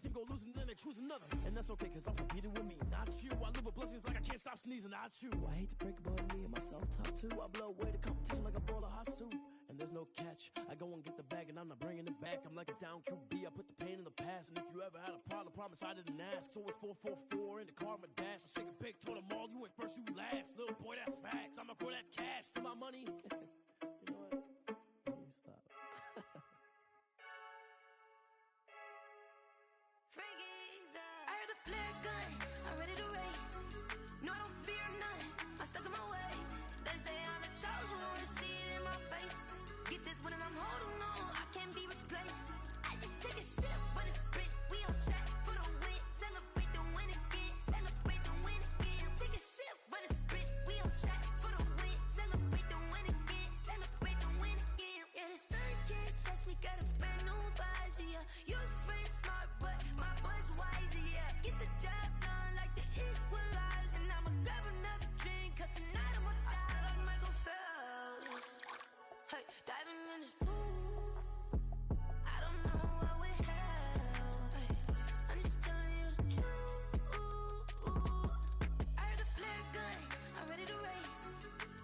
team go losing, then they choose another. And that's okay, cause I'm competing with me, not you. I live with blessings like I can't stop sneezing, not you. I hate to break it, but me and myself top two. I blow away the competition like a bowl of hot soup. And there's no catch, I go and get the bag and I'm not bringing it back. I'm like a down QB, I put the pain in the past. And if you ever had a problem, promise I didn't ask. So it's 444 in the car, my dash. I shake a big, told them all, you went first, you last. Little boy, that's facts, I'ma grow that cash to my money. You know what? Let me stop. I heard a flare gun, I'm ready to race. No, I don't fear none, I'm stuck in my ways. They say I'm the chosen one, to see it in my face. Get this one and I'm holding on, I can't be replaced. I just take a sip when it's split, we on track for the win. Celebrate the win again, celebrate the win again. Take a sip when it's split, we on track for the win. Celebrate the win again, celebrate the win again. Yeah, the sun can't touch me, got a brand new visor, yeah. Your friend smart, but my boy's wiser, yeah. Get the job done like the equalizer. And I'ma grab another drink, cause tonight I'ma die like Michael Phelps. Hey, diving in this pool, I don't know what would help. Hey, I'm just telling you the truth. I heard a flare gun, I'm ready to race.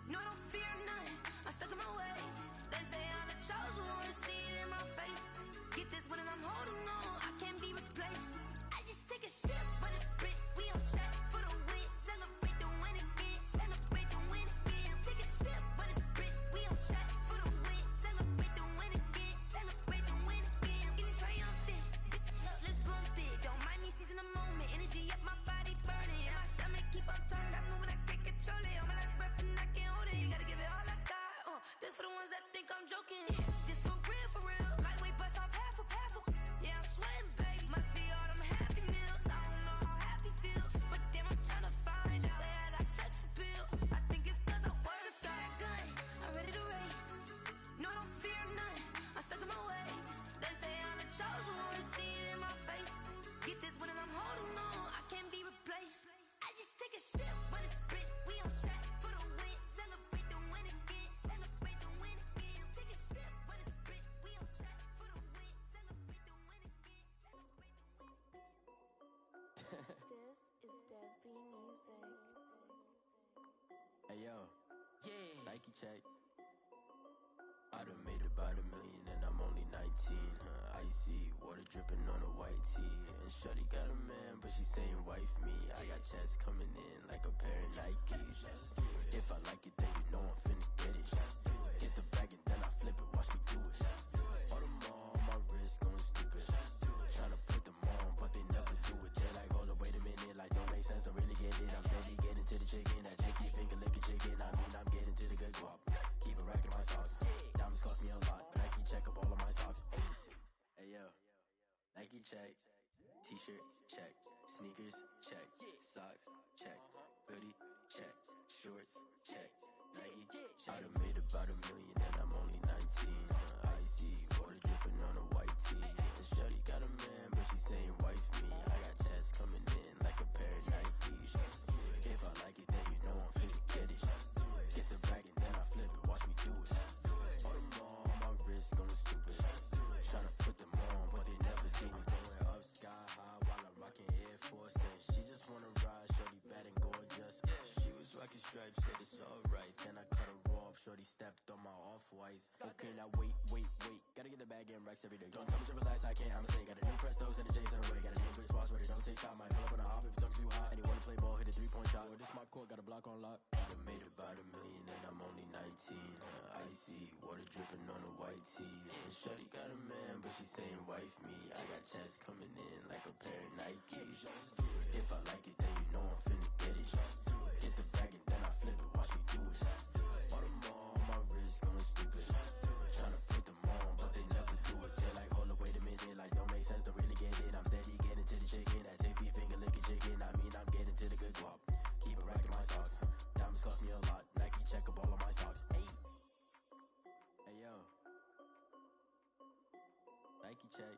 No, I don't fear none, I'm stuck in my ways. They say I'm the chosen one, to see it in my face. Get this one and I'm holding on, I can't be replaced. I just take a sip when it's split, we on track for the win. Celebrate the win again, celebrate the win again. Take a sip when it's split, we on track for the win. Celebrate the win again, celebrate the win again. It's triumphant, let's bump it. Don't mind me seizing the moment, energy up my body burning. And my stomach keep on turning, stop moving, I can't control it. On my last breath and I can't hold it, you gotta give it all I got. This for the ones that think I'm joking. This for real, lightweight bust off half a. Yeah, I'm sweating, baby, must be all them happy meals. I don't know how happy feels, but damn, I'm trying to find out. Say I got sex appeal, I think it's cause I wear a fat gun. I'm ready to race, no, I don't fear none, I'm stuck in my ways. They say I'm the chosen one, to see it in my face. Get this one and I'm holding on, I can't be replaced. I just take a sip when it's split, we on track for the win. Celebrate the win again, celebrate the win again. Take a sip when it's split, we on track for the win. Celebrate the win again, celebrate the win again. This is Dev B Music. Hey yo, yeah, Nike check. I done made about $1 million and I'm only 19, Icy, water dripping on a white tee. And shorty got a man, but she saying wife me. I got checks coming in like a pair of Nikes. If I like it, then you know I'm finna get it. Get the bag and then I flip it, watch me do it. All them on my wrist going stupid. Tryna put them on, but they never do it. They're like, hold up, wait a minute, like don't make sense, don't really get it. I'm steady getting to the chicken, that tasty finger licking chicken. I mean, I'm getting to the good guap. Keep it racking my sauce. Diamonds cost me a lot, Nike check up all of my stocks. Hey yo, Nike check, t-shirt check, sneakers check, socks check, hoodie check, shorts check, Nike check. I done made about $1 million and I'm only 19. Icy, water dripping on a white tee. And shorty got a man, but she saying wife me. I got checks coming in like a pair of Nikes. If I like it, then you know I'm finna get it. Get the bag and then I flip it, watch me do it. All them on my wrist going stupid. Tryna put them on, but they never do it. Going up sky high while I'm rocking Air Force. And she just wanna ride, shorty bad and gorgeous. She was rocking stripes, said it's alright. Then I cut her off, shorty stepped on my off-whites. Okay, now wait. Gotta get the bag and racks every day. Don't tell me to relax, I can't, I'ma say. Got a new Prestos and a Jason away. Got a new bitch boss, but it don't take time. Might pull up on a hop if it talks too hot. And he wanna play ball, hit a 3-point shot. Or this my court, got a block on lock. I done made about $1 million and I'm only 19. Icy, water dripping on a white tee. And shorty got a man, but she saying wife me. I got checks coming in like a pair of Nikes. If I like it, then you know I'm finna get it. Get the bag and then I flip it, watch me do it. All them on my wrist going stupid. Tryna put them on, but they never do it. They're like, hold up, wait a minute, like don't make sense, don't really get it. I'm steady getting to the chicken, that tasty finger licking chicken. I mean, I'm getting to the good guap. Keep it racking my socks. Diamonds cost me a lot. Nike check up all of my stocks. Hey yo, Nike check.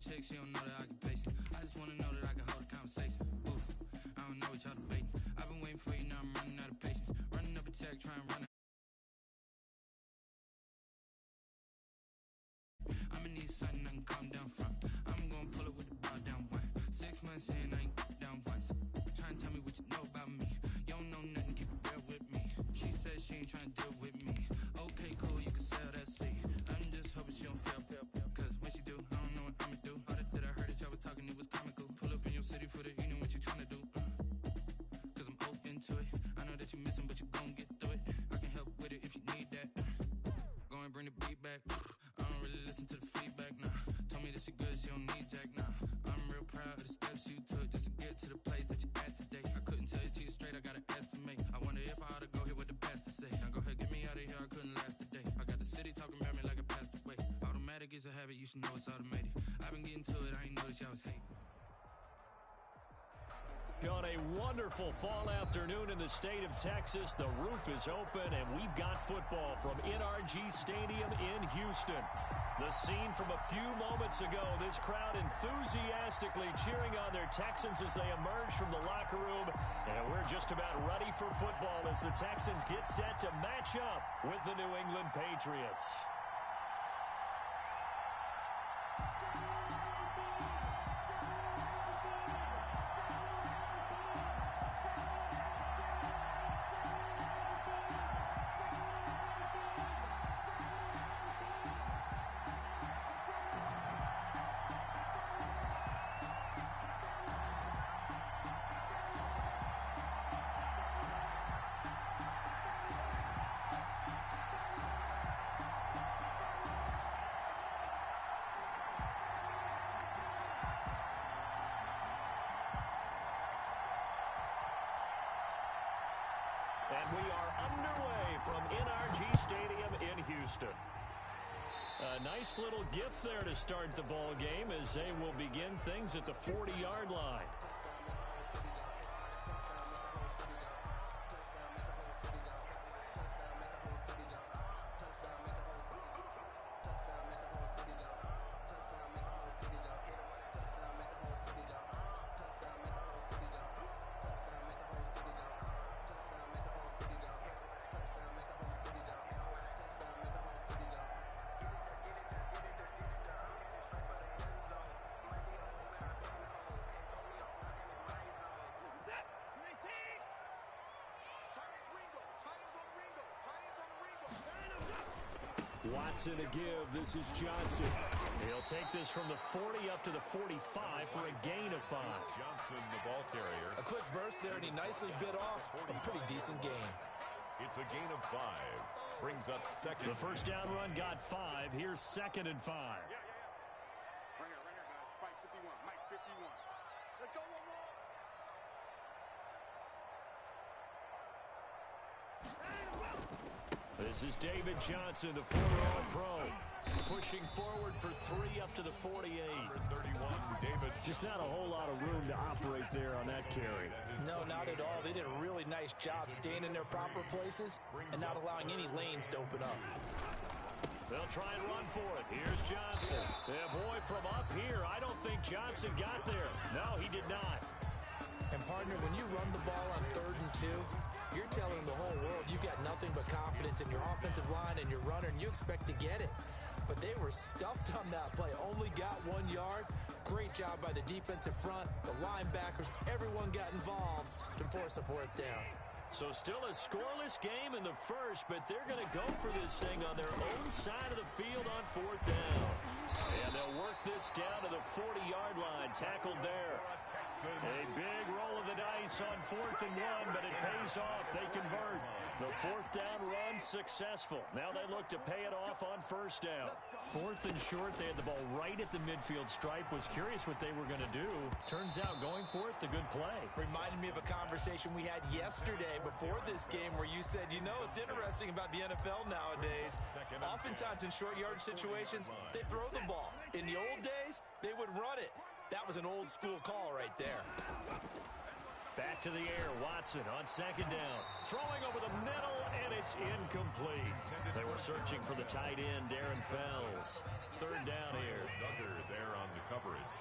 chick, she don't know that I can patience. I just wanna know that I can hold a conversation. Ooh, I don't know what y'all debating. I've been waiting for you, now I'm running out of patience. Running up a check, try and run it. I'ma need something I can calm down from. I'm gonna pull it with the bow down one. 6 months in, I ain't down once. Try and tell me what you know about me. You don't know nothing, keep it real with me. She says she ain't trying to deal with me. Okay, cool, you can sell that seed. I'm just hoping she don't fail. Cause when she do, I don't know what I'ma do. All that I heard that y'all was talking, it was comical. Pull up in your city for the evening, what you trying to do? Cause I'm open to it. I know that you missing, but you gon' get through it. I can help with it if you need that. Go and bring the beat back. I don't really listen to the feedback, nah. Told me that she good, she don't need Jack, nah. I'm real proud of the steps you took just to get to the place that you at today. I couldn't tell you to you straight, I gotta estimate. I wonder if I ought to go here with the best to say. Now go ahead, get me out of here, I couldn't last today. I got the city talking about me like I passed away. Automatic is a habit, you should know it's automated. I've been getting to it, I ain't noticed y'all was hating. On a wonderful fall afternoon in the state of Texas, the roof is open, and we've got football from NRG Stadium in Houston. The scene from a few moments ago, this crowd enthusiastically cheering on their Texans as they emerge from the locker room, and we're just about ready for football as the Texans get set to match up with the New England Patriots. And we are underway from NRG Stadium in Houston. A nice little gift there to start the ball game as they will begin things at the 40-yard line. Watson to give. This is Johnson. He'll take this from the 40 up to the 45 for a gain of 5. Johnson, the ball carrier. A quick burst there, and he nicely bit off a pretty decent gain. It's a gain of 5. Brings up second. The first down run got 5. Here's 2nd and 5. Right here, guys. Fight 51. Mike 51. Let's go one more. This is David Johnson, the former All-Pro, pushing forward for 3 up to the 48. Number 31, David. Just not a whole lot of room to operate there on that carry. No, not at all. They did a really nice job staying in their proper places and not allowing any lanes to open up. They'll try and run for it. Here's Johnson. Yeah, boy, from up here, I don't think Johnson got there. No, he did not. And, partner, when you run the ball on 3rd and 2, you're telling the whole world you got nothing but confidence in your offensive line and your runner, and you expect to get it. But they were stuffed on that play. Only got 1 yard. Great job by the defensive front, the linebackers. Everyone got involved to force a 4th down. So still a scoreless game in the first, but they're going to go for this thing on their own side of the field on 4th down. And they'll work this down to the 40-yard line. Tackled there. A big roll of the dice on 4th and 1, but it pays off. They convert. The 4th down run successful. Now they look to pay it off on 1st down. 4th and short, they had the ball right at the midfield stripe. Was curious what they were going to do. Turns out going for it, the good play. Reminded me of a conversation we had yesterday before this game where you said, you know, it's interesting about the NFL nowadays. Oftentimes in short yardage situations, they throw the ball. In the old days, they would run it. That was an old school call right there. Back to the air, Watson on second down. Throwing over the middle, and it's incomplete. They were searching for the tight end, Darren Fells. Third down here. Duggar there on the coverage.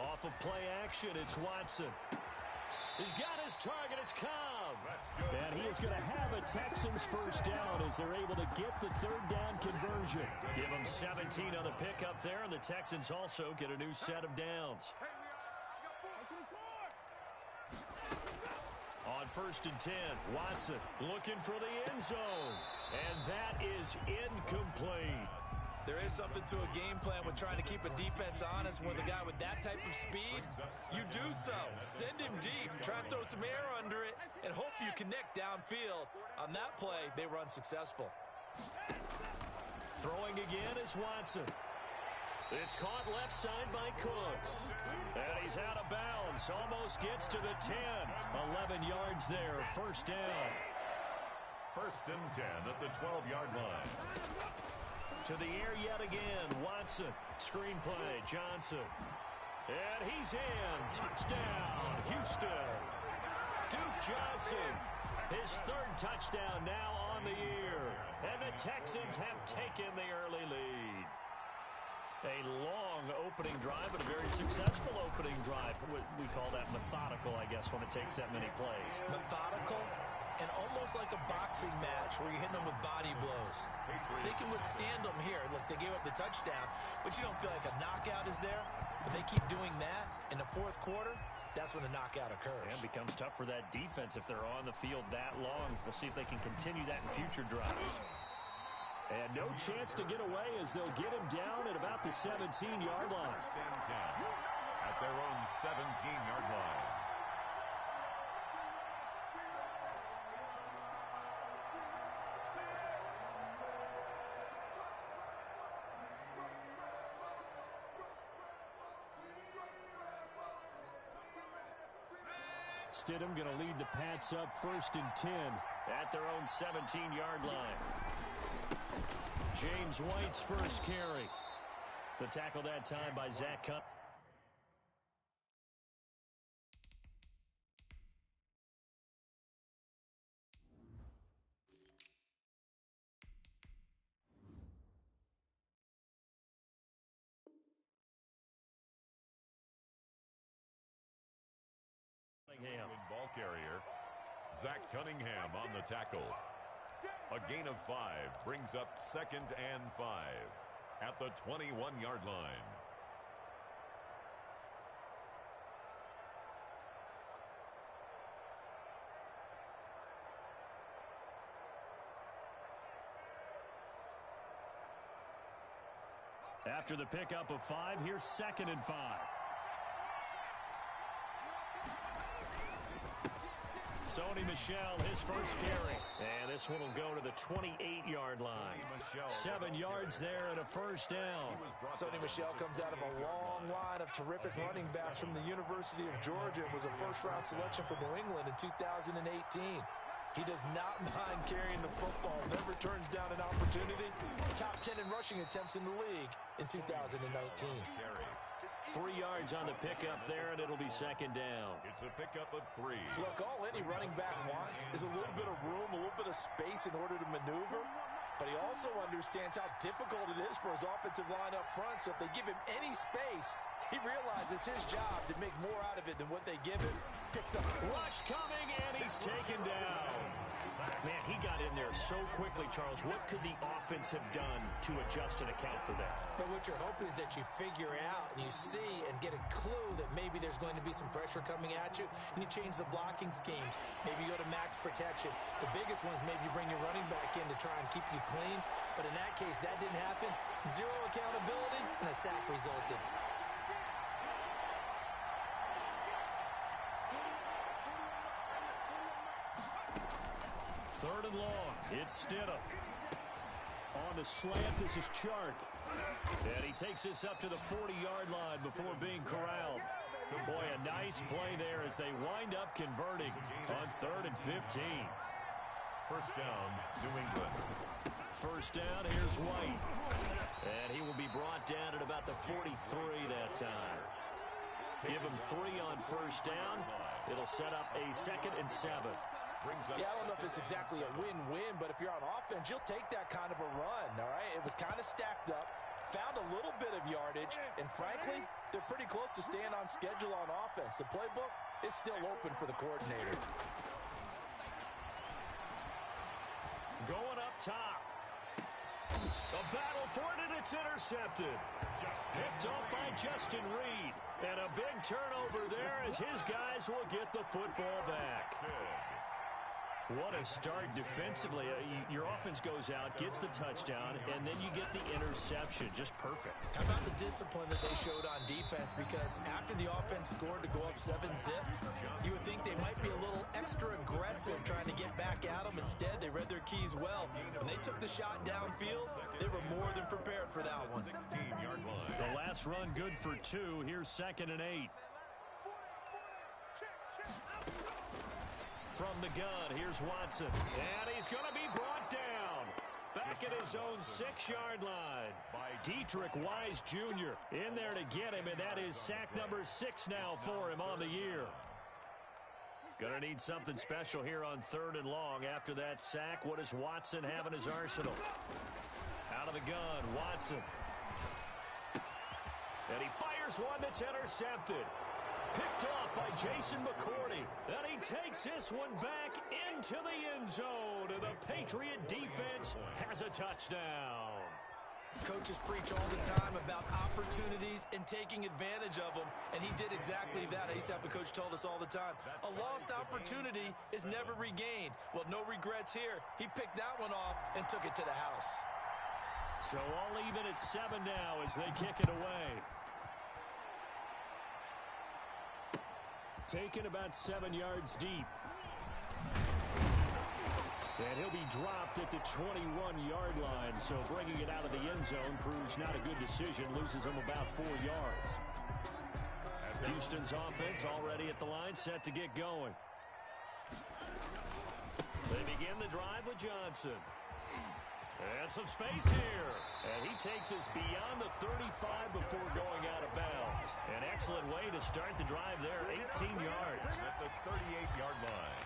Off of play action, it's Watson. He's got his target, it's Cobb. And he is going to have a Texans first down as they're able to get the third down conversion. Give them 17 on the pickup there, and the Texans also get a new set of downs. On first and 10, Watson looking for the end zone. And that is incomplete. There is something to a game plan with trying to keep a defense honest. With a guy with that type of speed, you do so. Send him deep. Try and throw some air under it and hope you connect downfield. On that play, they were unsuccessful. Throwing again is Watson. It's caught left side by Cooks. And he's out of bounds. Almost gets to the 10. 11 yards there. First down. First and 10 at the 12-yard line. To the air yet again. Watson. Screen play. Johnson. And he's in. Touchdown. Houston. Duke Johnson. His third touchdown now on the year. And the Texans have taken the early lead. A long opening drive, but a very successful opening drive. We call that methodical, I guess, when it takes that many plays. Methodical and almost like a boxing match where you're hitting them with body blows. They can withstand them here. Look, they gave up the touchdown, but you don't feel like a knockout is there. But they keep doing that in the fourth quarter. That's when the knockout occurs. And it becomes tough for that defense if they're on the field that long. We'll see if they can continue that in future drives. And no chance to get away as they'll get him down at about the 17-yard line. At their own 17-yard line. Stidham going to lead the Pats up first and 10 at their own 17-yard line. James White's first carry. The tackle that time by Zach Cup. Ball carrier, Zach Cunningham on the tackle. A gain of 5 brings up second and 5 at the 21-yard line. After the pickup of 5, here's second and 5. Sony Michel, his first carry. And this one will go to the 28-yard line. 7 yards there and a first down. Sony Michel comes out of a long line of terrific running backs from the University of Georgia and was a first-round selection for New England in 2018. He does not mind carrying the football, never turns down an opportunity. Top 10 in rushing attempts in the league in 2019. 3 yards on the pickup there, and it'll be second down. It's a pickup of 3. Look, all any running back wants is a little bit of room, a little bit of space in order to maneuver. But he also understands how difficult it is for his offensive line up front. So if they give him any space, he realizes his job to make more out of it than what they give him. Picks up. Rush coming, and he's taken down. Man, he got in there so quickly, Charles. What could the offense have done to adjust and account for that? But what you're hoping is that you figure out and you see and get a clue that maybe there's going to be some pressure coming at you, and you change the blocking schemes. Maybe you go to max protection. The biggest one is maybe you bring your running back in to try and keep you clean. But in that case, that didn't happen. Zero accountability, and a sack resulted. Third and long. It's Stidham. On the slant, this is Chark. And he takes this up to the 40-yard line before being corralled. Boy, a nice play there as they wind up converting on 3rd and 15. First down, New England. First down, here's White. And he will be brought down at about the 43 that time. Give him 3 on first down. It'll set up a 2nd and 7. Yeah, I don't know if it's exactly a win-win, but if you're on offense, you'll take that kind of a run, all right? It was kind of stacked up, found a little bit of yardage, and frankly, they're pretty close to staying on schedule on offense. The playbook is still open for the coordinator. Going up top. A battle for it, and it's intercepted. Picked off by Justin Reed. And a big turnover there as his guys will get the football back. What a start defensively. Your offense goes out, gets the touchdown, and then you get the interception. Just perfect. How about the discipline that they showed on defense? Because after the offense scored to go up 7-zip, you would think they might be a little extra aggressive trying to get back at them. Instead, they read their keys well. When they took the shot downfield, they were more than prepared for that one. The last run good for 2. Here's 2nd and 8. From the gun, here's Watson. And he's going to be brought down. Back at his own 6-yard line. Dietrich Wise Jr. in there to get him, and that is sack number 6 now for him on the year. Going to need something special here on 3rd and long. After that sack, what does Watson have in his arsenal? Out of the gun, Watson. And he fires one that's intercepted. Picked off by Jason McCourty. And he takes this one back into the end zone. And the Patriot defense has a touchdown. Coaches preach all the time about opportunities and taking advantage of them, and he did exactly that. I used to have a coach told us all the time, a lost opportunity is never regained. Well, no regrets here. He picked that one off and took it to the house. So all even at 7 now as they kick it away. Taken about 7 yards deep. And he'll be dropped at the 21-yard line. So bringing it out of the end zone proves not a good decision. Loses him about 4 yards. Houston's offense already at the line, set to get going. They begin the drive with Johnson. And some space here. And he takes us beyond the 35 before going out of bounds. An excellent way to start the drive there, 18 yards. At the 38-yard line.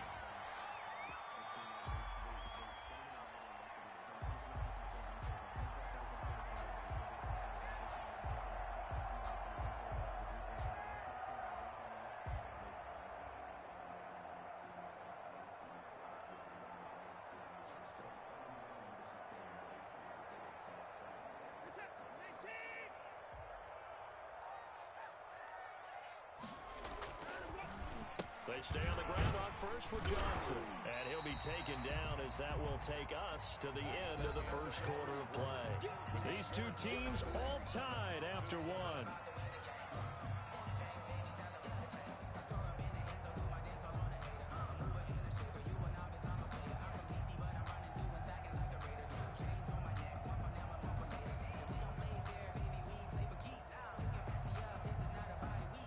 They stay on the ground on first with Johnson. And he'll be taken down as that will take us to the end of the first quarter of play. These two teams all tied after one.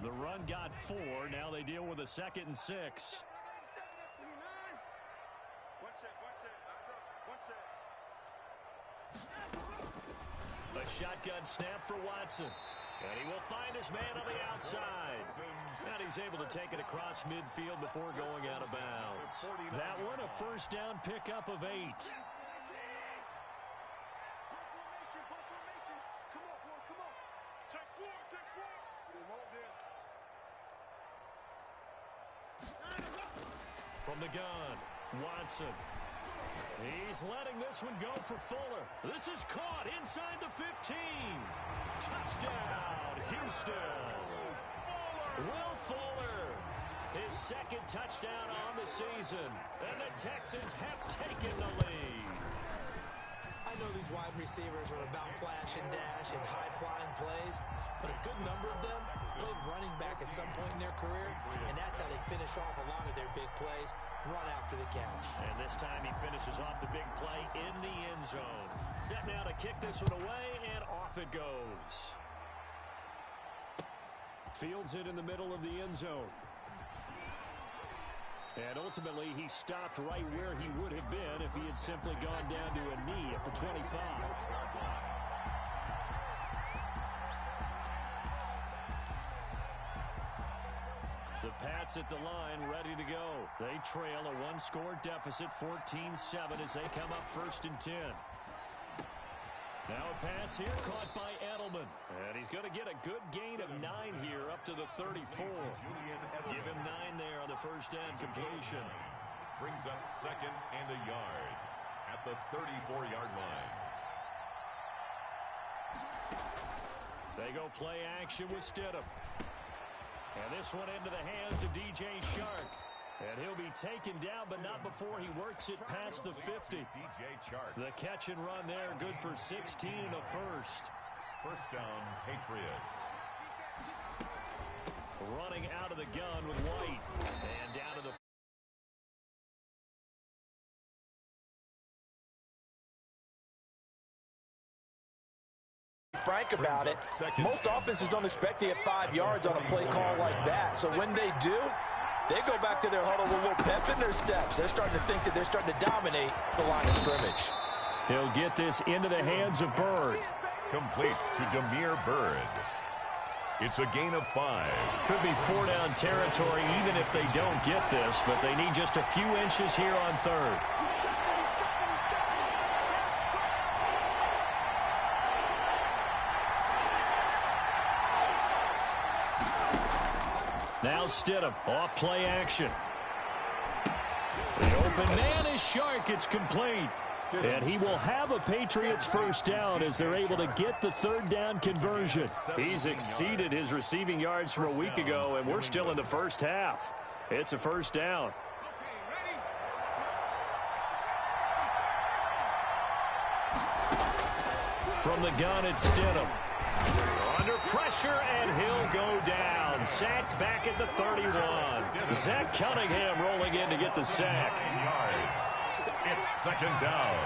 The run got 4. Now they deal with a 2nd and 6. A shotgun snap for Watson. And he will find his man on the outside. And he's able to take it across midfield before going out of bounds. That one a first down pickup of 8. From the gun, Watson. He's letting this one go for Fuller. This is caught inside the 15. Touchdown, Houston. Will Fuller, his 2nd touchdown on the season. And the Texans have taken the lead. I know these wide receivers are about flash and dash and high-flying plays, but a good number of them played running back at some point in their career, and that's how they finish off a lot of their big plays, run after the catch. And this time he finishes off the big play in the end zone. Set now to kick this one away, and off it goes. Fields it in the middle of the end zone. And ultimately, he stopped right where he would have been if he had simply gone down to a knee at the 25. The Pats at the line, ready to go. They trail a one-score deficit, 14-7, as they come up 1st and 10. Now a pass here, caught by Edelman. And he's going to get a good gain of 9 here, up to the 34. Give him 9 there on the first down completion. Brings up 2nd and a yard at the 34-yard line. They go play action with Stidham. And this one into the hands of DJ Shark. And he'll be taken down, but not before he works it past the 50. DJ Shark. The catch and run there, good for 16 and a first. First down, Patriots. Running out of the gun with White. And down to the frank about it, most offenses don't expect to get 5 yards on a play call like that. So when they do, they go back to their huddle with a little pep in their steps. They're starting to think that they're starting to dominate the line of scrimmage. He'll get this into the hands of Bird. Complete to Damiere Byrd. It's a gain of 5. Could be 4-down territory even if they don't get this, but they need just a few inches here on 3rd. Now Stidham, off play action. The open man is Shark. It's complete. And he will have a Patriots first down as they're able to get the 3rd down conversion. He's exceeded his receiving yards from a week ago, and we're still in the first half. It's a first down. From the gun, it's Stidham. Under pressure, and he'll go down. Sacked back at the 31. Zach Cunningham rolling in to get the sack. It's 2nd down.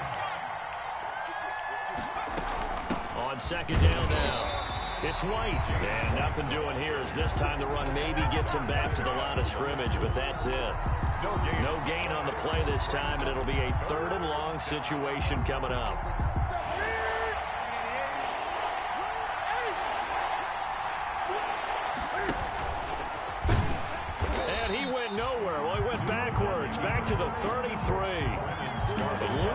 On 2nd down now, it's White. And nothing doing here as this time the run maybe gets him back to the line of scrimmage, but that's it. No gain on the play this time, and it'll be a 3rd and long situation coming up. Back to the 33.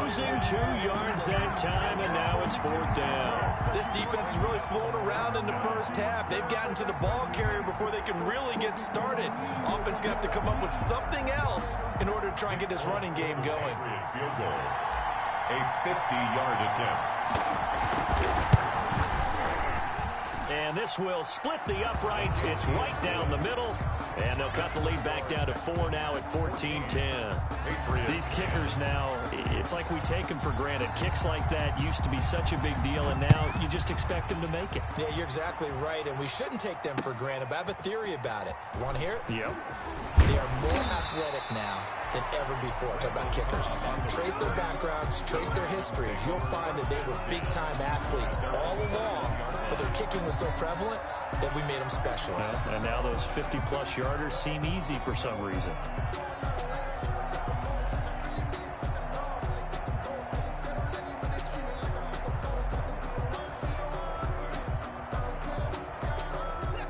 Losing 2 yards that time, and now it's 4th down. This defense is really flown around in the first half. They've gotten to the ball carrier before they can really get started. Offense going to have to come up with something else in order to try and get this running game going. Field goal. A 50-yard attempt. And this will split the uprights. It's White down the middle. And they'll cut the lead back down to 4 now at 14-10. These kickers now, it's like we take them for granted. Kicks like that used to be such a big deal, and now you just expect them to make it. Yeah, you're exactly right, and we shouldn't take them for granted, but I have a theory about it. You want to hear it? Yep. They are more athletic now than ever before. Talk about kickers. Trace their backgrounds, trace their histories. You'll find that they were big-time athletes all along, but their kicking was so prevalent that we made them specialists. Yeah, and now those 50-plus yarders seem easy for some reason.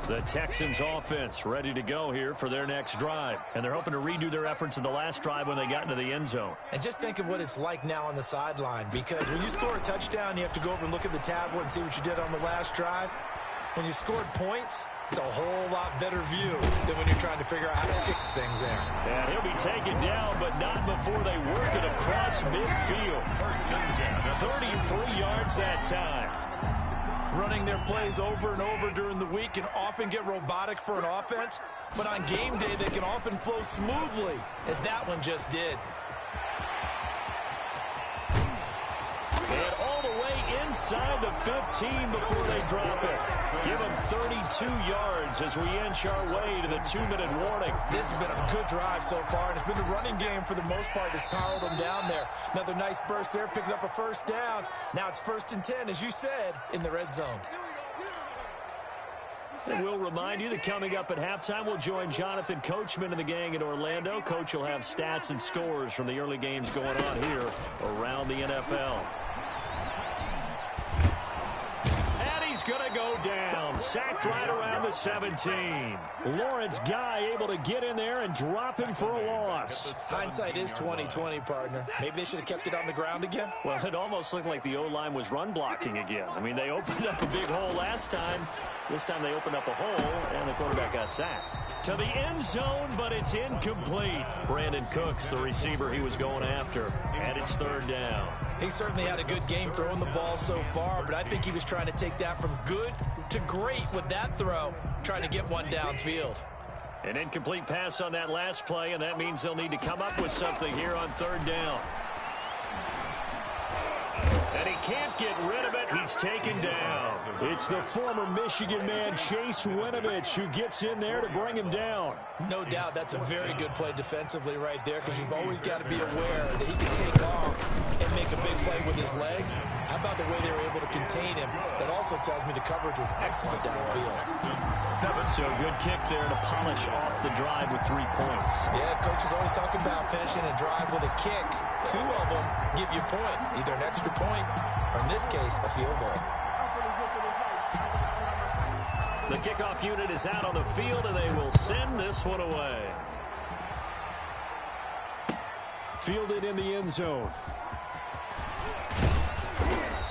The Texans offense ready to go here for their next drive. And they're hoping to redo their efforts in the last drive when they got into the end zone. And just think of what it's like now on the sideline, because when you score a touchdown, you have to go over and look at the tablet and see what you did on the last drive. When you scored points, it's a whole lot better view than when you're trying to figure out how to fix things there. And he'll be taken down, but not before they work it across midfield. 33 yards that time. Running their plays over and over during the week can often get robotic for an offense, but on game day they can often flow smoothly, as that one just did. And all the way inside the 15 before they drop it. Give them 32 yards as we inch our way to the 2-minute warning. This has been a good drive so far, and it's been the running game for the most part that's powered them down there. Another nice burst there, picking up a first down. Now it's 1st and 10, as you said, in the red zone. And we'll remind you that coming up at halftime, we'll join Jonathan Coachman and the gang in Orlando. Coach will have stats and scores from the early games going on here around the NFL. And he's going to go down. sacked right around the 17. Lawrence Guy able to get in there and drop him for a loss. Hindsight is 20/20, partner. Maybe they should have kept it on the ground again. Well, it almost looked like the O-line was run blocking again. I mean, they opened up a big hole last time. This time they opened up a hole, and the quarterback got sacked. To the end zone, but it's incomplete. Brandon Cooks, the receiver he was going after, and it's third down. He certainly had a good game throwing the ball so far, but I think he was trying to take that from good to great with that throw, trying to get one downfield. An incomplete pass on that last play, and that means they'll need to come up with something here on third down. And he can't get rid of it. He's taken down. It's the former Michigan man, Chase Winovich, who gets in there to bring him down. No doubt that's a very good play defensively right there, because you've always got to be aware that he can take off and make a big play with his legs. How about the way they were able to contain him? That also tells me the coverage was excellent downfield. So a good kick there to polish off the drive with 3 points. Yeah, coach is always talking about finishing a drive with a kick. 2 of them give you points, either an extra point or, in this case, a field goal. The kickoff unit is out on the field, and they will send this one away. Fielded in the end zone.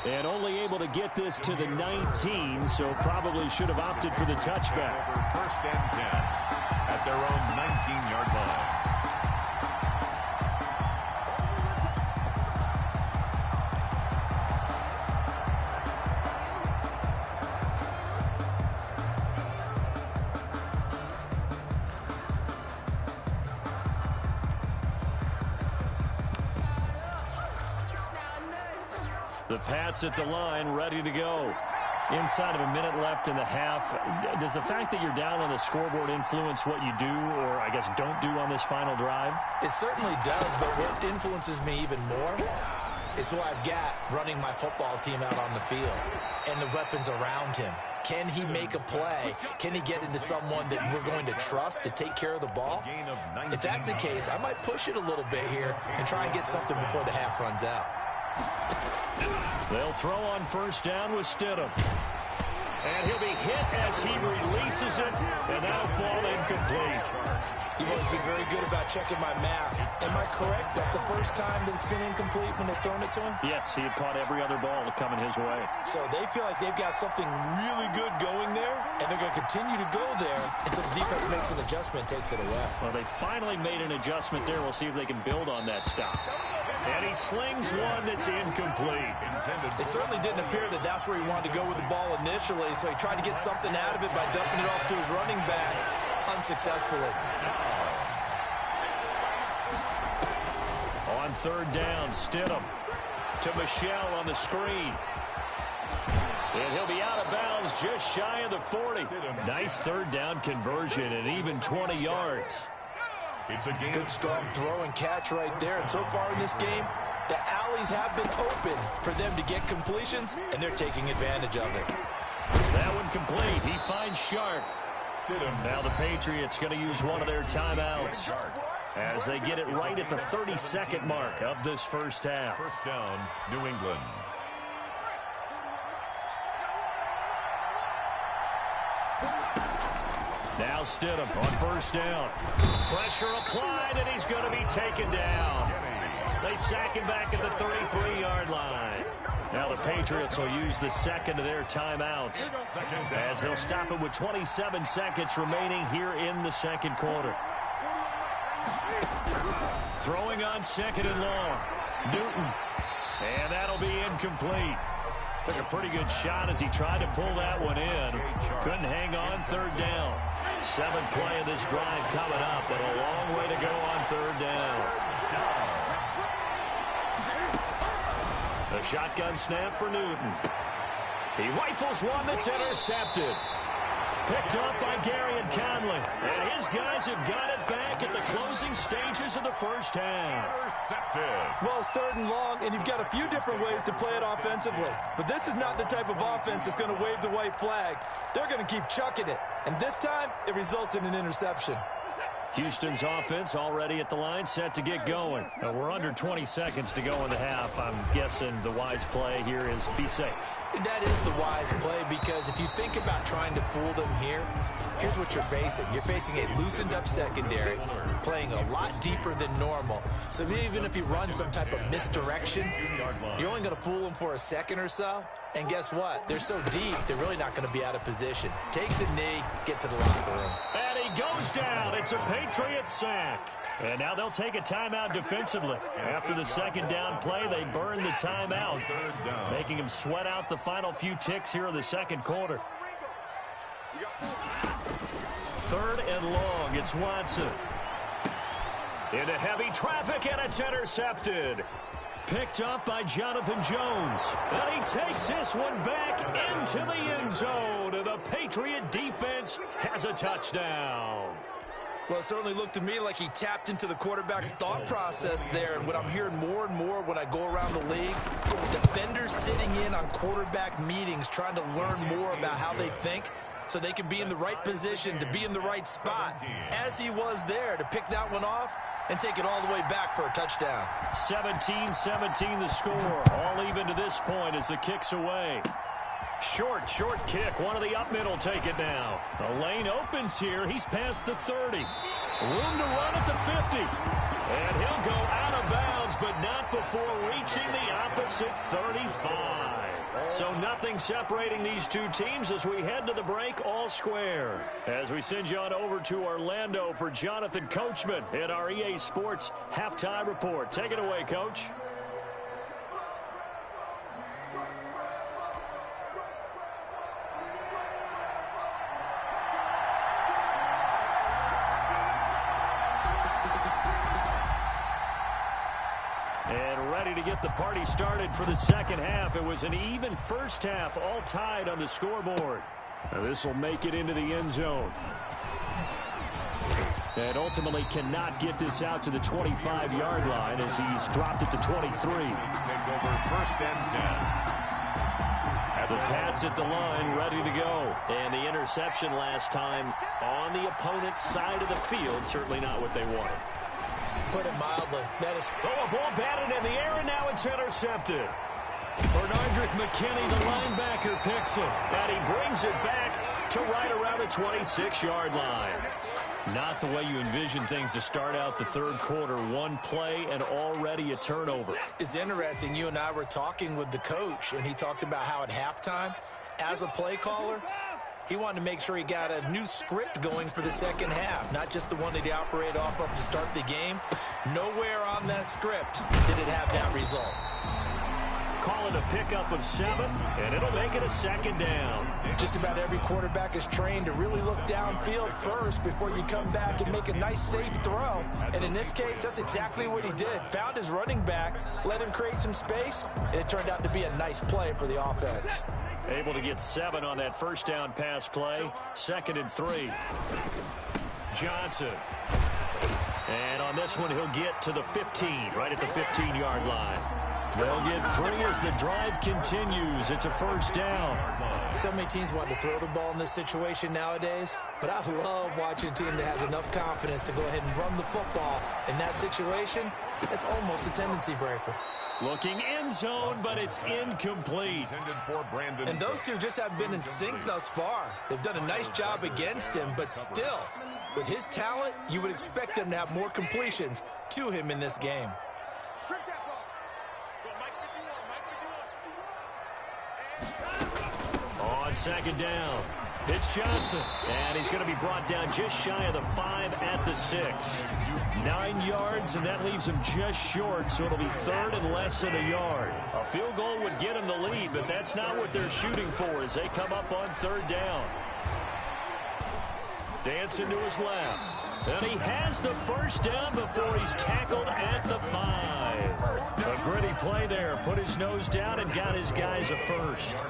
And only able to get this to the 19, so probably should have opted for the touchback. First and 10 at their own 19-yard line. The Pats at the line, ready to go. Inside of a minute left in the half. Does the fact that you're down on the scoreboard influence what you do, or I guess don't do on this final drive? It certainly does, but what influences me even more is who I've got running my football team out on the field and the weapons around him. Can he make a play? Can he get into someone that we're going to trust to take care of the ball? If that's the case, I might push it a little bit here and try and get something before the half runs out. They'll throw on first down with Stidham. And he'll be hit as he releases it, and that'll fall incomplete. You've always been very good about checking my math. Am I correct? That's the first time that it's been incomplete when they've thrown it to him? Yes, he had caught every other ball coming his way. So they feel like they've got something really good going there, and they're going to continue to go there until the defense makes an adjustment and takes it away. Well, they finally made an adjustment there. We'll see if they can build on that stop. And he slings one that's incomplete. It certainly didn't appear that that's where he wanted to go with the ball initially, so he tried to get something out of it by dumping it off to his running back unsuccessfully. On third down, Stidham to Michelle on the screen. And he'll be out of bounds just shy of the 40. Nice third down conversion and even 20 yards. It's a game. Good strong throw and catch right there. And so far in this game, the alleys have been open for them to get completions, and they're taking advantage of it. That one complete. He finds Sharp. Now the Patriots going to use one of their timeouts as they get it right at the 32nd mark of this first half. First down, New England. Now Stidham on first down. Pressure applied, and he's going to be taken down. They sack him back at the 33-yard line. Now the Patriots will use the second of their timeouts as they'll stop it with 27 seconds remaining here in the second quarter. Throwing on second and long. Newton. And that'll be incomplete. Took a pretty good shot as he tried to pull that one in. Couldn't hang on third down. 7th play of this drive coming up, and a long way to go on third down. The shotgun snap for Newton. He rifles one that's intercepted. Picked up by Gary and Conley. And his guys have got it back at the closing stages of the first half. Well, it's third and long, and you've got a few different ways to play it offensively. But this is not the type of offense that's going to wave the white flag. They're going to keep chucking it. And this time, it results in an interception. Houston's offense already at the line, set to get going. We're under 20 seconds to go in the half. I'm guessing the wise play here is be safe. That is the wise play, because if you think about trying to fool them here, here's what you're facing. You're facing a loosened up secondary, playing a lot deeper than normal. So even if you run some type of misdirection, you're only going to fool them for a second or so. And guess what? They're so deep, they're really not going to be out of position. Take the knee, get to the locker room. And he goes down. It's a Patriot sack. And now they'll take a timeout defensively. After the second down play, they burn the timeout, making him sweat out the final few ticks here in the second quarter. Third and long. It's Watson. Into heavy traffic, and it's intercepted. Picked up by Jonathan Jones. And he takes this one back into the end zone. And the Patriot defense has a touchdown. Well, it certainly looked to me like he tapped into the quarterback's thought process there. And what I'm hearing more and more when I go around the league, defenders sitting in on quarterback meetings trying to learn more about how they think so they can be in the right position to be in the right spot, as he was there to pick that one off and take it all the way back for a touchdown. 17-17 the score. All even to this point as the kick's away. Short kick. One of the up middle take it now. The lane opens here. He's past the 30. Room to run at the 50. And he'll go out of bounds, but not before reaching the opposite 35. So nothing separating these two teams as we head to the break, all square. As we send you on over to Orlando for Jonathan Coachman in our EA Sports Halftime Report. Take it away, Coach. And ready to get the party started for the second half. It was an even first half, all tied on the scoreboard. Now this will make it into the end zone. And ultimately cannot get this out to the 25-yard line as he's dropped it to 23. Take over first and 10. The Pats at the line, ready to go. And the interception last time on the opponent's side of the field, certainly not what they wanted. Put it mildly. That is... Oh, a ball batted in the air, and now it's intercepted. Bernardrick McKinney, the linebacker, picks it. And he brings it back to right around the 26-yard line. Not the way you envision things to start out the third quarter. One play and already a turnover. It's interesting. You and I were talking with the coach, and he talked about how at halftime, as a play caller, he wanted to make sure he got a new script going for the second half, not just the one that he operated off of to start the game. Nowhere on that script did it have that result. Call it a pickup of 7, and it'll make it a second down. Just about every quarterback is trained to really look downfield first before you come back and make a nice, safe throw. And in this case, that's exactly what he did. Found his running back, let him create some space, and it turned out to be a nice play for the offense. Able to get 7 on that first down pass play. 2nd and 3. Johnson. And on this one, he'll get to the 15, right at the 15-yard line. They'll get 3 as the drive continues. It's a first down. So many teams want to throw the ball in this situation nowadays, but I love watching a team that has enough confidence to go ahead and run the football. In that situation, it's almost a tendency breaker. Looking end zone, but it's incomplete. And those two just haven't been in sync thus far. They've done a nice job against him, but still, with his talent, you would expect them to have more completions to him in this game. On second down, it's Johnson, and he's going to be brought down just shy of the 5 at the 6. 9 yards, and that leaves him just short, so it'll be 3rd and less than a yard. A field goal would get him the lead, but that's not what they're shooting for as they come up on 3rd down. Dancing to his left. And he has the first down before he's tackled at the 5. A gritty play there. Put his nose down and got his guys a first.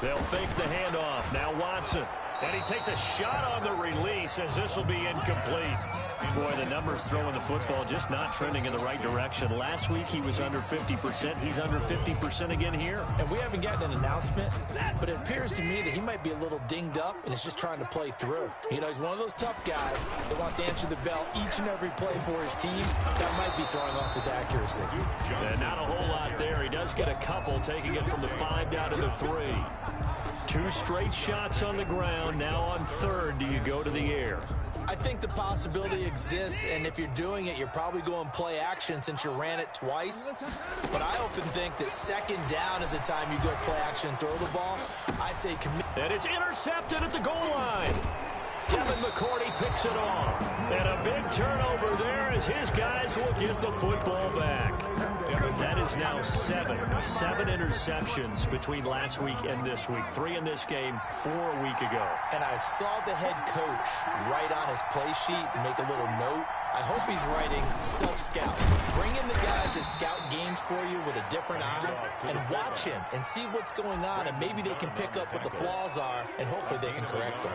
They'll fake the handoff. Now Watson. And he takes a shot on the release as this will be incomplete. Boy, the numbers throwing the football just not trending in the right direction. Last week he was under 50%. He's under 50% again here. And we haven't gotten an announcement, but it appears to me that he might be a little dinged up and is just trying to play through. You know, he's one of those tough guys that wants to answer the bell each and every play for his team. That might be throwing off his accuracy. And not a whole lot there. He does get a couple, taking it from the 5 down to the 3. 2 straight shots on the ground. Now on 3rd, do you go to the air? I think the possibility exists, and if you're doing it, you're probably going play action since you ran it twice. But I often think that 2nd down is the time you go play action and throw the ball. I say commit. And it's intercepted at the goal line. Devin McCourty picks it off. And a big turnover there as his guys will get the football back. That is now 7 interceptions between last week and this week. 3 in this game, 4 a week ago. And I saw the head coach write on his play sheet and make a little note. I hope he's writing self-scout. Bring in the guys that scout games for you with a different eye and watch him and see what's going on, and maybe they can pick up what the flaws are, and hopefully they can correct them.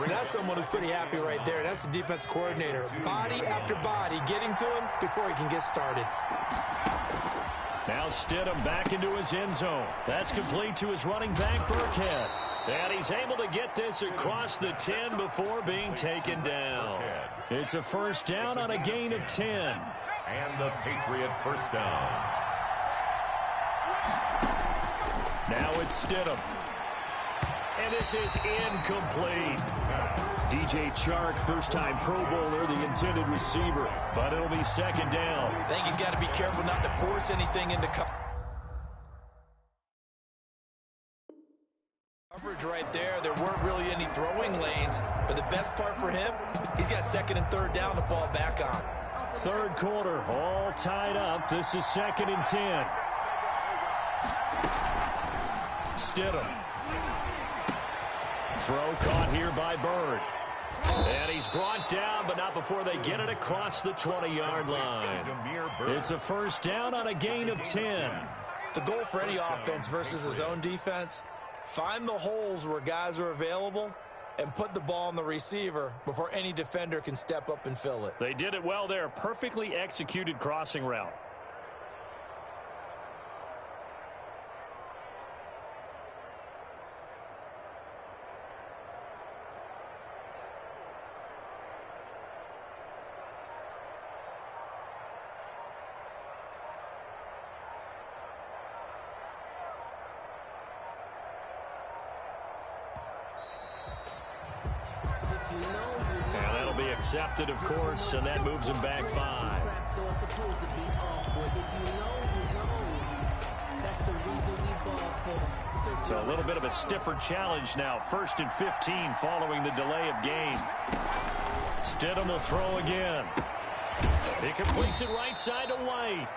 That's someone who's pretty happy right there. That's the defense coordinator. Body after body getting to him before he can get started. Now Stidham back into his end zone. That's complete to his running back, Burkhead. And he's able to get this across the 10 before being taken down. It's a 1st down on a gain of 10. And the Patriot 1st down. Now it's Stidham. And this is incomplete. DJ Chark, first-time Pro Bowler, the intended receiver. But it'll be 2nd down. I think he's got to be careful not to force anything into coverage right there. There weren't really any throwing lanes. But the best part for him, he's got 2nd and 3rd down to fall back on. 3rd quarter, all tied up. This is 2nd and 10. Stidham. Throw caught here by Bird. And he's brought down, but not before they get it across the 20-yard line. It's a 1st down on a gain of 10. The goal for any offense versus his own defense, find the holes where guys are available and put the ball on the receiver before any defender can step up and fill it. They did it well there. Perfectly executed crossing route. And that'll be accepted, of course, and that moves him back 5. So a little bit of a stiffer challenge now. 1st and 15 following the delay of game. Stidham will throw again. He completes it right side to White.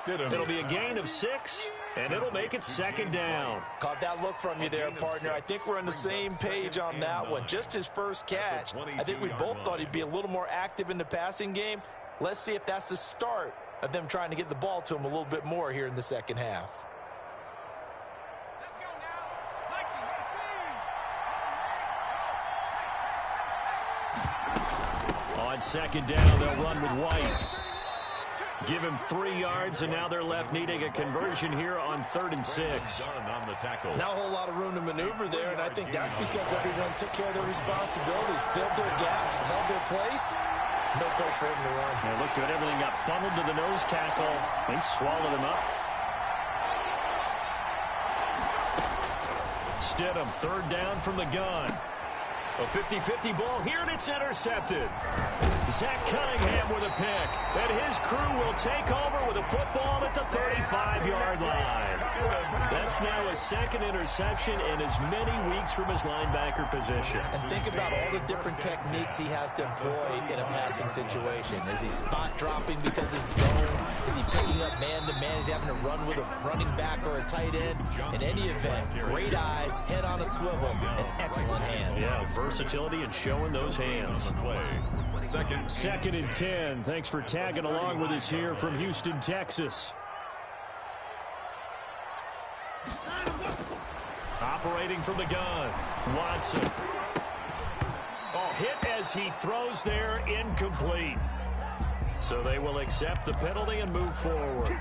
It'll be a gain of 6, and it'll make it 2nd down. Caught that look from you there, partner. I think we're on the same page on that one. Just his first catch. I think we both thought he'd be a little more active in the passing game. Let's see if that's the start of them trying to get the ball to him a little bit more here in the 2nd half. On 2nd down, they'll run with White. Give him 3 yards, and now they're left needing a conversion here on 3rd and 6. Not a whole lot of room to maneuver there, and I think that's because everyone took care of their responsibilities, filled their gaps, held their place. No place for him to run. It looked good. Everything got funneled to the nose tackle. They swallowed him up. Stidham, 3rd down from the gun. A 50-50 ball here, and it's intercepted. Zach Cunningham with a pick. And his crew will take over with a football at the 35-yard line. That's now a 2nd interception in as many weeks from his linebacker position. And think about all the different techniques he has to employ in a passing situation. Is he spot dropping because it's zone? Is he picking up man-to-man? Is he having to run with a running back or a tight end? In any event, great eyes, head on a swivel, and excellent hands. Yeah, versatility and showing those hands. 2nd and 10. Thanks for tagging along with us here from Houston, Texas. Operating from the gun. Watson. Oh, hit as he throws there, incomplete. So they will accept the penalty and move forward.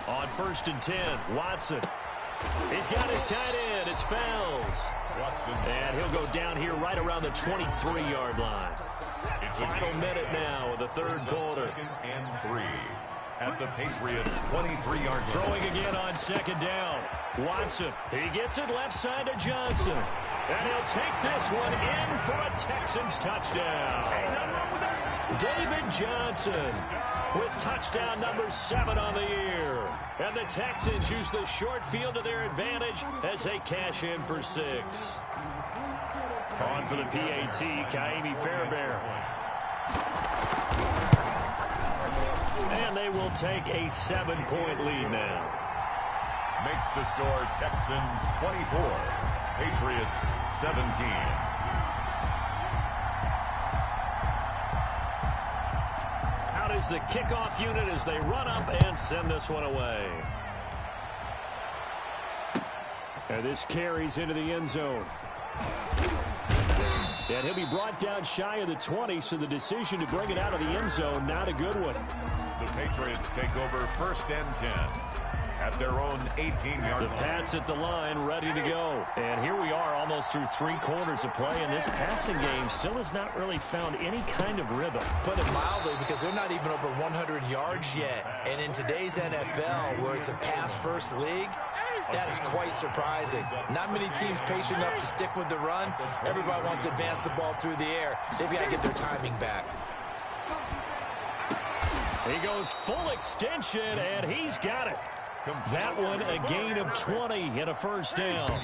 On 1st and 10, Watson. He's got his tight end. It's Fells. Watson. And he'll go down here right around the 23-yard line. Final minute now of the third quarter. 2nd and 3 at the Patriots' 23-yard line. Throwing again on 2nd down. Watson. He gets it left side to Johnson. And he'll take this one in for a Texans touchdown. David Johnson with touchdown number 7 on the year. And the Texans use the short field to their advantage as they cash in for 6. On for the PAT, Kaimi Fairbairn. And they will take a 7-point lead now. Makes the score Texans 24, Patriots 17. Out is the kickoff unit as they run up and send this one away. And this carries into the end zone. And he'll be brought down shy of the 20, so the decision to bring it out of the end zone, not a good one. The Patriots take over 1st and 10 at their own 18-yard line. The Pats at the line, ready to go. And here we are almost through 3 quarters of play, and this passing game still has not really found any kind of rhythm. Put it mildly, because they're not even over 100 yards yet. And in today's NFL, where it's a pass-first league, that is quite surprising. Not many teams patient enough to stick with the run. Everybody wants to advance the ball through the air. They've got to get their timing back. He goes full extension, and he's got it. That one, a gain of 20 and a first down.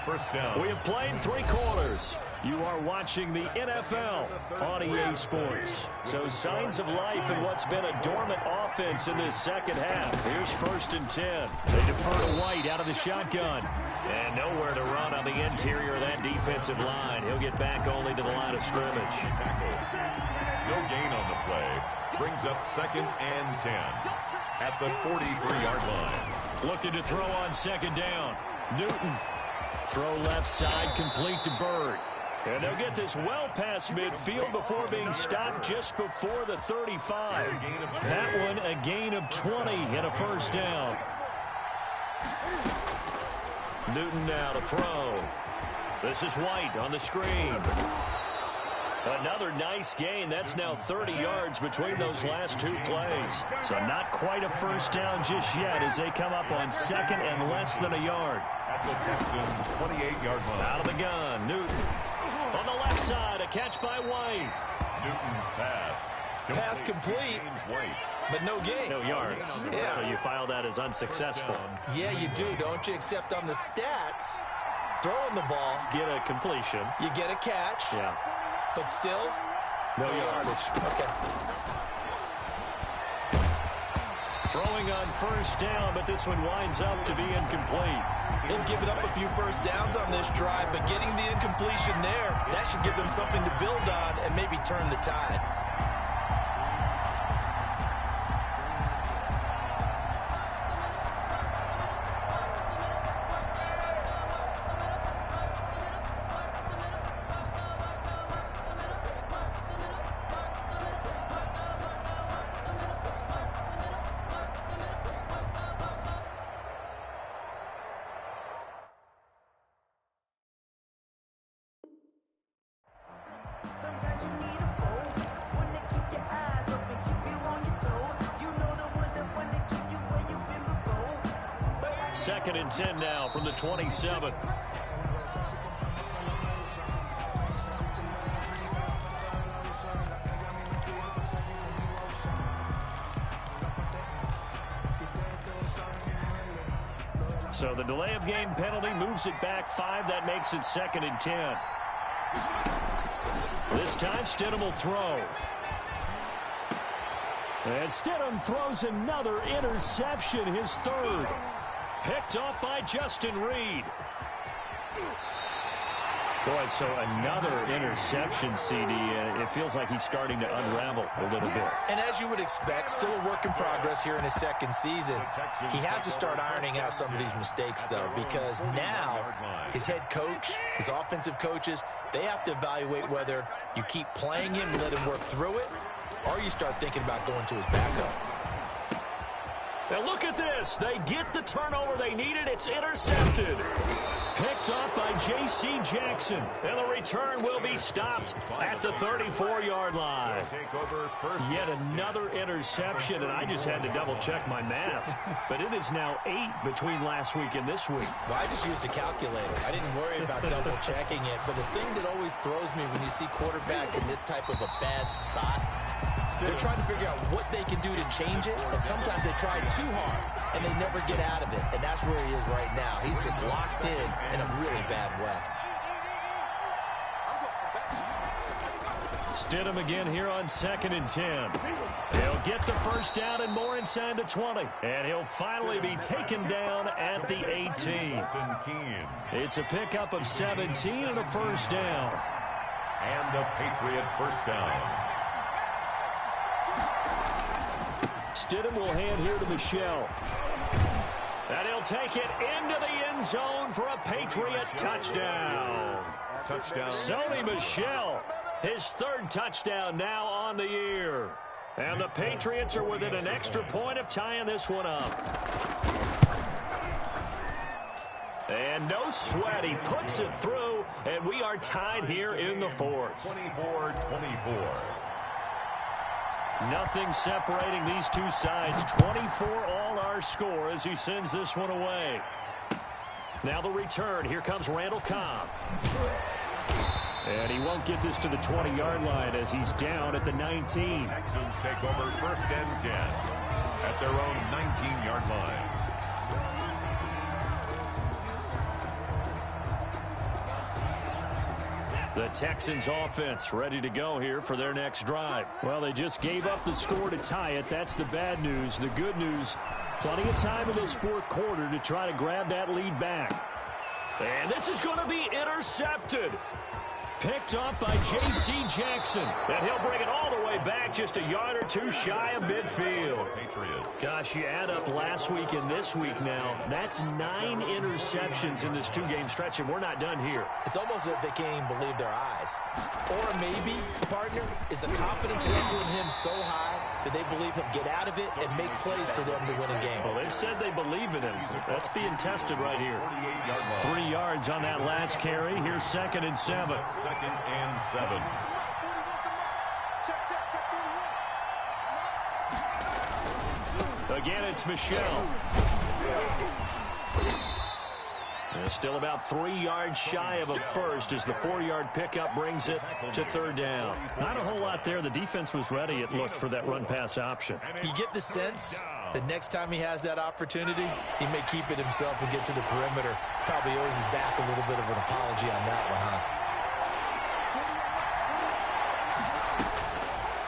First down. We have played 3 quarters. You are watching the NFL on EA Sports. So signs of life in what's been a dormant offense in this second half. Here's 1st and 10. They defer to White out of the shotgun. And nowhere to run on the interior of that defensive line. He'll get back only to the line of scrimmage. No gain on the play. Brings up 2nd and 10 at the 43-yard line. Looking to throw on 2nd down. Newton. Throw left side, complete to Bird. And they'll get this well past midfield before being stopped just before the 35. That one, a gain of 20 and a first down. Newton now to throw. This is White on the screen. Another nice gain. That's now 30 yards between those last 2 plays. So not quite a first down just yet as they come up on 2nd and less than a yard. At the Texans' 28-yard line. Out of the gun, Newton. On the left side, a catch by White. Newton's pass. Pass complete, but no gain. No yards. Yeah. So you file that as unsuccessful. Yeah, you do, don't you? Except on the stats, throwing the ball. Get a completion. You get a catch. Yeah. But still, no yardage. Okay. Throwing on first down, but this one winds up to be incomplete. They've given up a few first downs on this drive, but getting the incompletion there, that should give them something to build on and maybe turn the tide. Second and 10 now from the 27. So the delay of game penalty moves it back 5. That makes it 2nd and 10. This time Stidham will throw. And Stidham throws another interception, his 3rd. Picked off by Justin Reed. Boy, so another interception, CD, and it feels like he's starting to unravel a little bit. And as you would expect, still a work in progress here in his second season. He has to start ironing out some of these mistakes, though, because now his head coach, his offensive coaches, they have to evaluate whether you keep playing him and let him work through it, or you start thinking about going to his backup. Now look at this. They get the turnover they needed. It's intercepted. Picked up by J.C. Jackson. And the return will be stopped at the 34-yard line. Yet another interception, and I just had to double-check my math. But it is now 8 between last week and this week. Well, I just used a calculator. I didn't worry about double-checking it. But the thing that always throws me when you see quarterbacks in this type of a bad spot, they're trying to figure out what they can do to change it, and sometimes they try too hard, and they never get out of it, and that's where he is right now. He's just locked in a really bad way. Stidham again here on 2nd and 10. He'll get the first down and more inside the 20, and he'll finally be taken down at the 18. It's a pickup of 17 and a first down. And a Patriot first down. Stidham will hand here to Michel. And he'll take it into the end zone for a Patriot touchdown. Sony Michel, his 3rd touchdown now on the year. And the Patriots are within an extra point of tying this one up. And no sweat, he puts it through, and we are tied here in the 4th. 24-24. Nothing separating these two sides. 24 all our score as he sends this one away. Now the return. Here comes Randall Cobb. And he won't get this to the 20-yard line as he's down at the 19. Texans take over 1st and 10 at their own 19-yard line. The Texans offense ready to go here for their next drive. Well, they just gave up the score to tie it. That's the bad news. The good news, plenty of time in this 4th quarter to try to grab that lead back. And this is going to be intercepted. Picked up by J.C. Jackson. And he'll bring it all the way back just a yard or two shy of midfield. Gosh, you add up last week and this week now. That's 9 interceptions in this 2-game stretch, and we're not done here. It's almost as if they can't even believe their eyes. Or maybe, partner, is the confidence level in him so high that they believe he'll get out of it and make plays for them to win a game. Well, they've said they believe in him. That's being tested right here. 3 yards on that last carry. Here's 2nd and 7. 2nd and 7. Again, it's Michel. And still about 3 yards shy of a first as the 4-yard pickup brings it to 3rd down. Not a whole lot there. The defense was ready, it looked, for that run-pass option. You get the sense that next time he has that opportunity, he may keep it himself and get to the perimeter. Probably owes his back a little bit of an apology on that one, huh?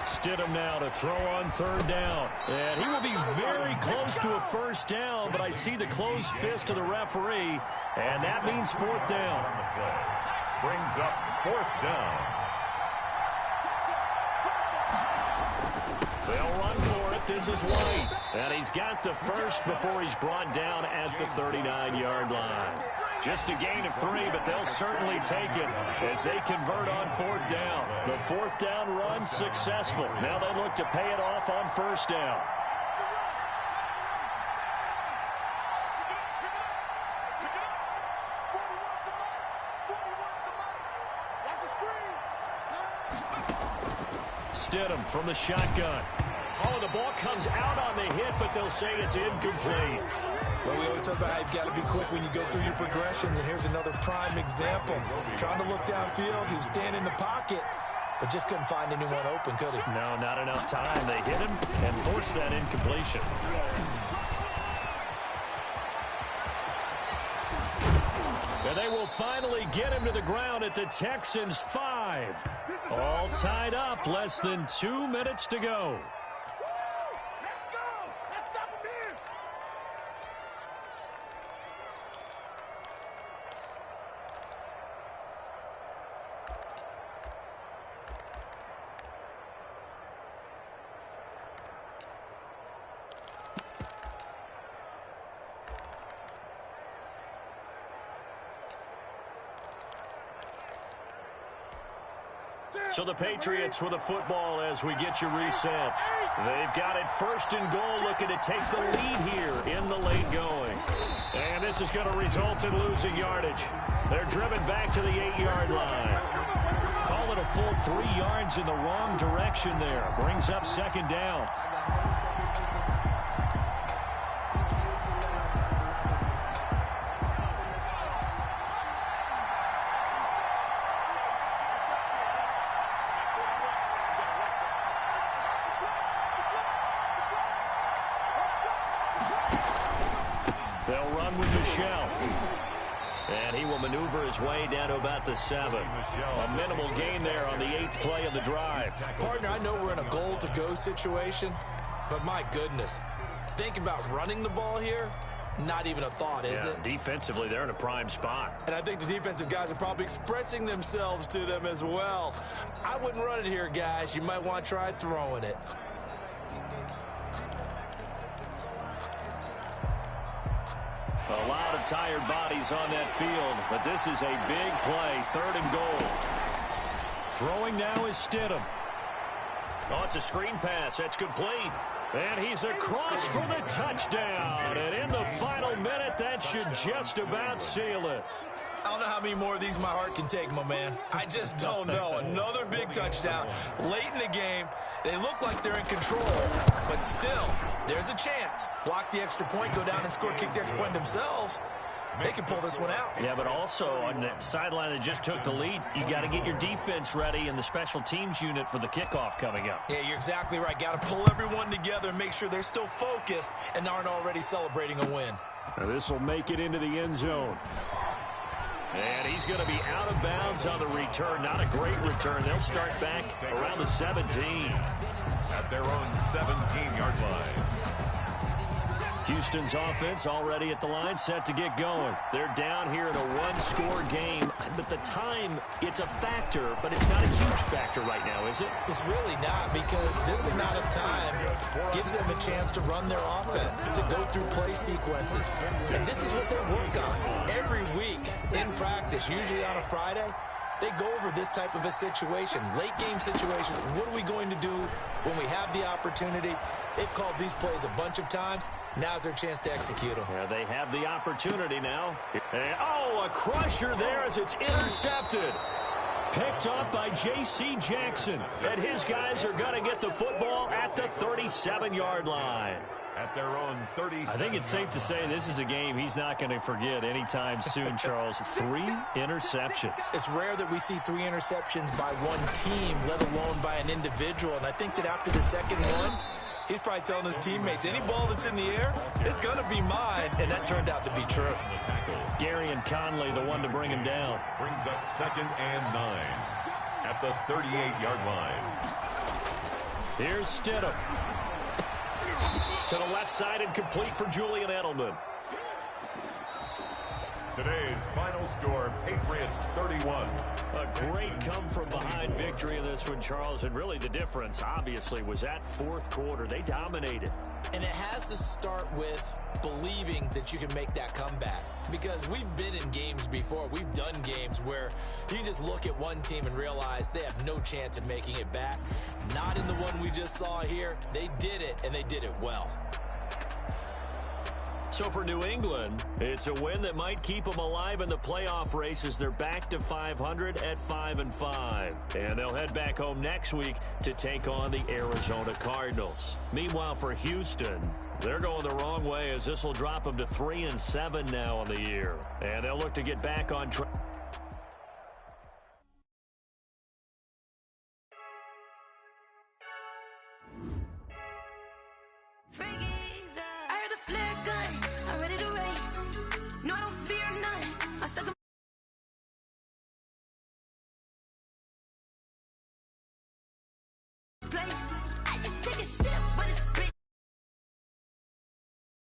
Stidham now to throw on 3rd down. And he will be very close to a first down, but I see the closed fist of the referee, and that means 4th down. Brings up 4th down. They'll run for it. This is White. And he's got the first before he's brought down at the 39-yard line. Just a gain of 3, but they'll certainly take it as they convert on 4th down. The 4th down run successful. Now they look to pay it off on 1st down. Stidham from the shotgun. Oh, the ball comes out on the hit, but they'll say it's incomplete. Well, we always talk about how you've got to be quick when you go through your progressions, and here's another prime example. Trying to look downfield, he was standing in the pocket, but just couldn't find anyone open, could he? No, not enough time. They hit him and forced that incompletion. And they will finally get him to the ground at the Texans' 5. All tied up, less than 2 minutes to go. So the Patriots with a football as we get you reset. They've got it 1st and goal, looking to take the lead here in the late going. And this is going to result in losing yardage. They're driven back to the 8-yard line. Call it a full 3 yards in the wrong direction there. Brings up 2nd down. They'll run with Michelle. And he will maneuver his way down to about the 7. A minimal gain there on the 8th play of the drive. Partner, I know we're in a goal-to-go situation, but my goodness, think about running the ball here. Not even a thought, is it? Defensively, they're in a prime spot. And I think the defensive guys are probably expressing themselves to them as well. I wouldn't run it here, guys. You might want to try throwing it. A lot of tired bodies on that field, but this is a big play, 3rd and goal. Throwing now is Stidham. Oh, it's a screen pass. That's complete. And he's across for the touchdown. And in the final minute, that should just about seal it. I don't know how many more of these my heart can take, my man. I just don't know. Another big touchdown late in the game. They look like they're in control, but still, there's a chance. Block the extra point, go down and score, kick the extra point themselves. They can pull this one out. Yeah, but also on the sideline that just took the lead, you got to get your defense ready and the special teams unit for the kickoff coming up. Yeah, you're exactly right. Got to pull everyone together and make sure they're still focused and aren't already celebrating a win. Now this will make it into the end zone. And he's going to be out of bounds on the return. Not a great return. They'll start back around the 17. At their own 17-yard line. Houston's offense already at the line, set to get going. They're down here in a one-score game, but the time, it's a factor, but it's not a huge factor right now, is it? It's really not, because this amount of time gives them a chance to run their offense, to go through play sequences. And this is what they work on every week in practice, usually on a Friday. They go over this type of a situation, late game situation. What are we going to do when we have the opportunity? They've called these plays a bunch of times. Now's their chance to execute them. Yeah, they have the opportunity now. And, oh, a crusher there as it's intercepted. Picked up by J.C. Jackson. And his guys are going to get the football at the 37-yard line. At their own 37. I think it's safe to say this is a game he's not going to forget anytime soon, Charles. 3 interceptions. It's rare that we see 3 interceptions by one team, let alone by an individual. And I think that after the second one, he's probably telling his teammates, any ball that's in the air, it's going to be mine. And that turned out to be true. Gary and Conley, the one to bring him down. Brings up 2nd and 9 at the 38-yard line. Here's Stidham. To the left side and complete for Julian Edelman. Today's final score, Patriots 31. A great come-from-behind victory in this one, Charles. And really the difference, obviously, was that fourth quarter. They dominated. And it has to start with believing that you can make that comeback. Because we've been in games before. We've done games where you just look at one team and realize they have no chance of making it back. Not in the one we just saw here. They did it, and they did it well. So for New England, it's a win that might keep them alive in the playoff races. They're back to 500 at 5-5. And they'll head back home next week to take on the Arizona Cardinals. Meanwhile, for Houston, they're going the wrong way as this will drop them to 3-7 now on the year. And they'll look to get back on track. Place.